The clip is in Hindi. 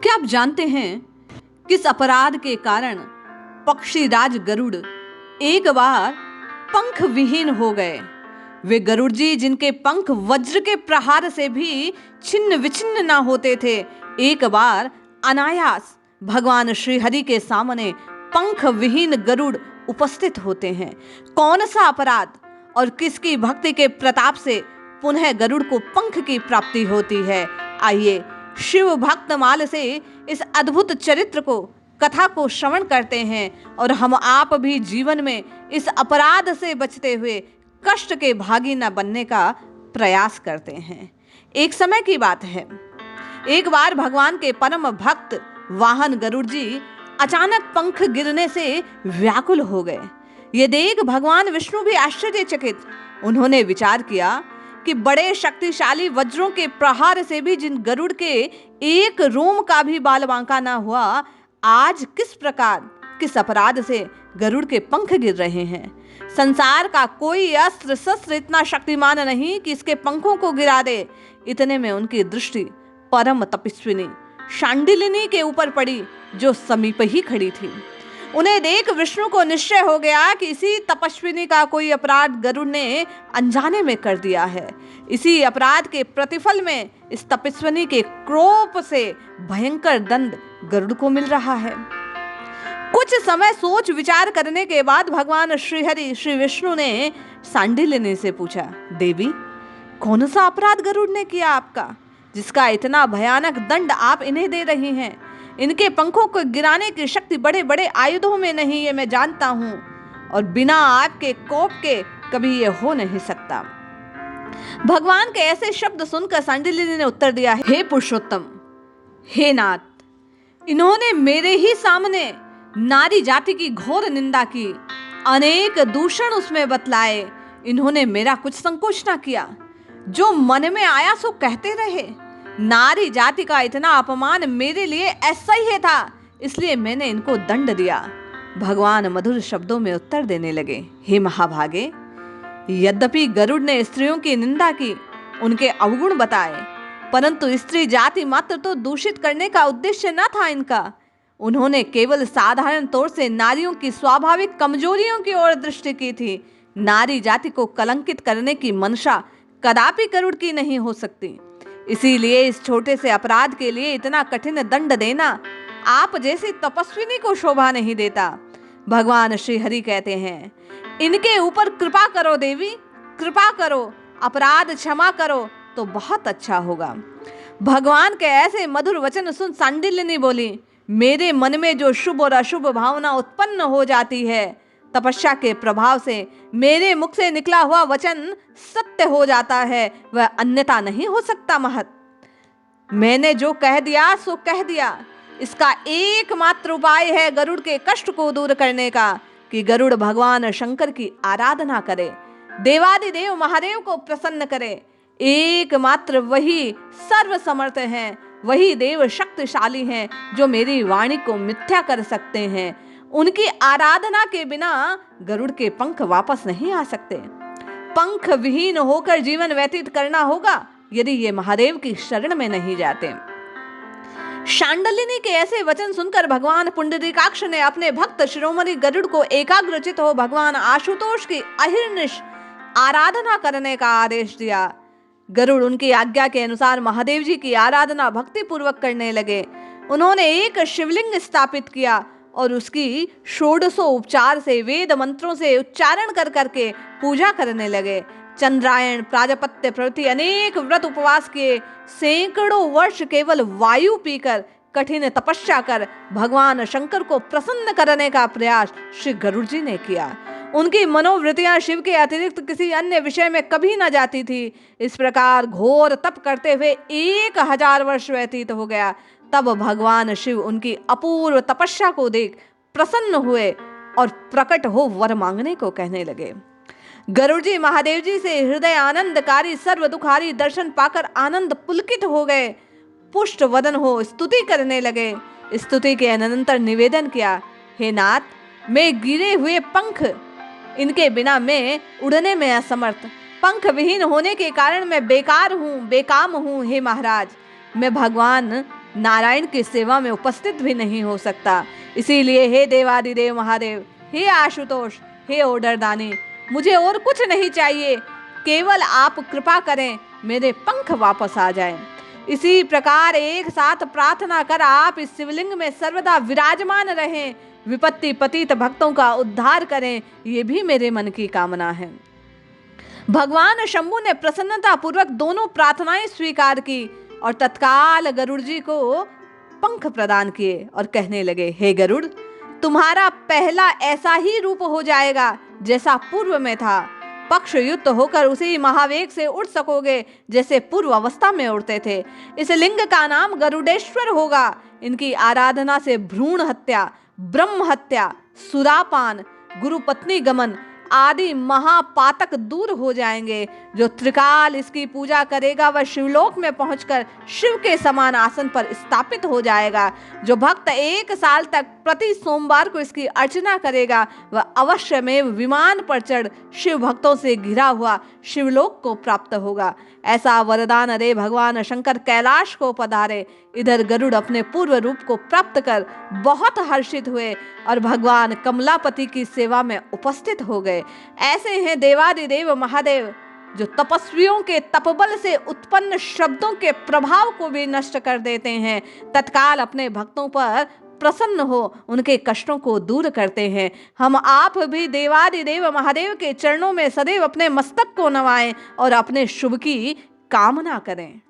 क्या आप जानते हैं किस अपराध के कारण पक्षीराज गरुड़ एक बार पंख विहीन हो गए? वे गरुड़ जी जिनके पंख वज्र के प्रहार से भी छिन्न विछिन्न ना होते थे, एक बार अनायास भगवान श्री हरि के सामने पंख विहीन गरुड़ उपस्थित होते हैं। कौन सा अपराध और किसकी भक्ति के प्रताप से पुनः गरुड़ को पंख की प्राप्ति होती है? आइए शिव भक्तमाल से इस अद्भुत चरित्र को, कथा को श्रवण करते हैं और हम आप भी जीवन में इस अपराध से बचते हुए कष्ट के भागी न बनने का प्रयास करते हैं। एक समय की बात है, एक बार भगवान के परम भक्त वाहन गरुड़ जी अचानक पंख गिरने से व्याकुल हो गए। ये देख भगवान विष्णु भी आश्चर्यचकित। उन्होंने विचार किया कि बड़े शक्तिशाली वज्रों के प्रहार से भी जिन गरुड़ के एक रोम का भी बाल बांका ना हुआ, आज किस प्रकार किस अपराध से गरुड़ के पंख गिर रहे हैं। संसार का कोई अस्त्र शस्त्र इतना शक्तिमान नहीं कि इसके पंखों को गिरा दे। इतने में उनकी दृष्टि परम तपस्विनी शांडिलिनी के ऊपर पड़ी, जो समीप ही खड़ी थी। उन्हें देख विष्णु को निश्चय हो गया कि इसी तपस्विनी का कोई अपराध गरुड़ ने अनजाने में कर दिया है। इसी अपराध के प्रतिफल में इस तपस्विनी के क्रोध से भयंकर दंड गरुड़ को मिल रहा है। कुछ समय सोच विचार करने के बाद भगवान श्रीहरि श्री विष्णु ने शांडिलिनी से पूछा, देवी, कौन सा अपराध गरुड़ ने किया आपका, जिसका इतना भयानक दंड आप इन्हें दे रही हैं? इनके पंखों को गिराने की शक्ति बड़े बड़े आयुधों में नहीं, ये मैं जानता हूं, और बिना आपके कोप के कभी ये हो नहीं सकता। भगवान के ऐसे शब्द सुनकर शांडिलिनी ने उत्तर दिया, हे पुरुषोत्तम, हे नाथ, इन्होंने मेरे ही सामने नारी जाति की घोर निंदा की, अनेक दूषण उसमें बतलाए। इन्होंने मेरा कुछ संकोच ना किया, जो मन में आया सो कहते रहे। नारी जाति का इतना अपमान मेरे लिए असह्य था, इसलिए मैंने इनको दंड दिया। भगवान मधुर शब्दों में उत्तर देने लगे, हे महाभागे, यद्यपि गरुड़ ने स्त्रियों की निंदा की, उनके अवगुण बताए, परंतु स्त्री जाति मात्र तो दूषित करने का उद्देश्य न था इनका। उन्होंने केवल साधारण तौर से नारियों की स्वाभाविक कमजोरियों की ओर दृष्टि की थी। नारी जाति को कलंकित करने की मंशा कदापि गरुड़ की नहीं हो सकती। इसीलिए इस छोटे से अपराध के लिए इतना कठिन दंड देना आप जैसी तपस्विनी को शोभा नहीं देता। भगवान श्री हरि कहते हैं, इनके ऊपर कृपा करो देवी, कृपा करो, अपराध क्षमा करो तो बहुत अच्छा होगा। भगवान के ऐसे मधुर वचन सुन शांडिलिनी बोली, मेरे मन में जो शुभ और अशुभ भावना उत्पन्न हो जाती है, तपस्या के प्रभाव से मेरे मुख से निकला हुआ वचन सत्य हो जाता है, वह अन्यथा नहीं हो सकता। महत, मैंने जो कह दिया सो कह दिया। इसका एकमात्र उपाय है गरुड़ के कष्ट को दूर करने का, कि गरुड़ भगवान शंकर की आराधना करे, देवादिदेव महादेव को प्रसन्न करे। एकमात्र वही सर्व समर्थ हैं, वही देव शक्तिशाली हैं, जो मेरी वाणी को मिथ्या कर सकते हैं। उनकी आराधना के बिना गरुड़ के पंख वापस नहीं आ सकते। पंख विहीन होकर जीवन व्यतीत करना होगा यदि ये महादेव की शरण में नहीं जाते। शांडिलिनी के ऐसे वचन सुनकर भगवान पुंडरीकाक्ष ने अपने भक्त शिरोमणि गरुड़ को एकाग्रचित हो भगवान आशुतोष की अहिर्निश आराधना करने का आदेश दिया। गरुड़ उनकी आज्ञा के अनुसार महादेव जी की आराधना भक्ति पूर्वक करने लगे। उन्होंने एक शिवलिंग स्थापित किया और उसकी षोडशों उपचार से, वेद मंत्रों से उच्चारण कर करके पूजा करने लगे। चंद्रायण, प्राजापत्य प्रभृति अनेक व्रत उपवास किए। सैकड़ों वर्ष केवल वायु पीकर कठिन तपस्या कर भगवान शंकर को प्रसन्न करने का प्रयास श्री गरुड़ जी ने किया। उनकी मनोवृत्तियां शिव के अतिरिक्त किसी अन्य विषय में कभी न जाती थी। इस प्रकार घोर तप करते हुए 1000 वर्ष व्यतीत हो गया। तब भगवान शिव उनकी अपूर्व तपस्या को देख प्रसन्न हुए और प्रकट हो वर मांगने को कहने लगे। गरुड़ जी महादेव जी से हृदय आनंदकारी सर्व दुखारी दर्शन पाकर आनंद पुलकित हो गए। पुष्ट वदन हो स्तुति करने लगे। स्तुति के अनंतर निवेदन किया, हे नाथ, मैं गिरे हुए पंख, इनके बिना मैं उड़ने में असमर्थ, पंख विहीन होने के कारण मैं बेकार हूँ, बेकाम हूँ। हे महाराज, मैं भगवान नारायण की सेवा में उपस्थित भी नहीं हो सकता। इसीलिए हे देवादिदेव महादेव, हे आशुतोष, हे ओडरदानी, मुझे और कुछ नहीं चाहिए, केवल आप कृपा करें, मेरे पंख वापस आ जाएं। इसी प्रकार एक साथ प्रार्थना कर आप इस शिवलिंग में सर्वदा विराजमान रहें, विपत्ति पतित भक्तों का उद्धार करें, ये भी मेरे मन की कामना है। भगवान शंभु ने प्रसन्नता पूर्वक दोनों प्रार्थनाएं स्वीकार की और तत्काल गरुड़ जी को पंख प्रदान किए और कहने लगे, हे गरुड़, तुम्हारा पहला ऐसा ही रूप हो जाएगा जैसा पूर्व में था। पक्ष युक्त होकर उसी महावेग से उड़ सकोगे जैसे पूर्व अवस्था में उड़ते थे। इस लिंग का नाम गरुडेश्वर होगा। इनकी आराधना से भ्रूण हत्या, ब्रह्म हत्या, सुरापान, गुरुपत्नी गमन आदि महापातक दूर हो जाएंगे। जो त्रिकाल इसकी पूजा करेगा वह शिवलोक में पहुंचकर शिव के समान आसन पर स्थापित हो जाएगा। जो भक्त 1 साल तक प्रति सोमवार को इसकी अर्चना करेगा वह अवश्य में विमान पर चढ़ शिव भक्तों से घिरा हुआ शिवलोक को प्राप्त होगा। ऐसा वरदान अरे भगवान शंकर कैलाश को पधारे। इधर गरुड़ अपने पूर्व रूप को प्राप्त कर बहुत हर्षित हुए और भगवान कमलापति की सेवा में उपस्थित हो गए। ऐसे हैं देवादिदेव महादेव जो तपस्वियों के तपबल से उत्पन्न शब्दों के प्रभाव को भी नष्ट कर देते हैं, तत्काल अपने भक्तों पर प्रसन्न हो उनके कष्टों को दूर करते हैं। हम आप भी देवादिदेव महादेव के चरणों में सदैव अपने मस्तक को नवाएं और अपने शुभ की कामना करें।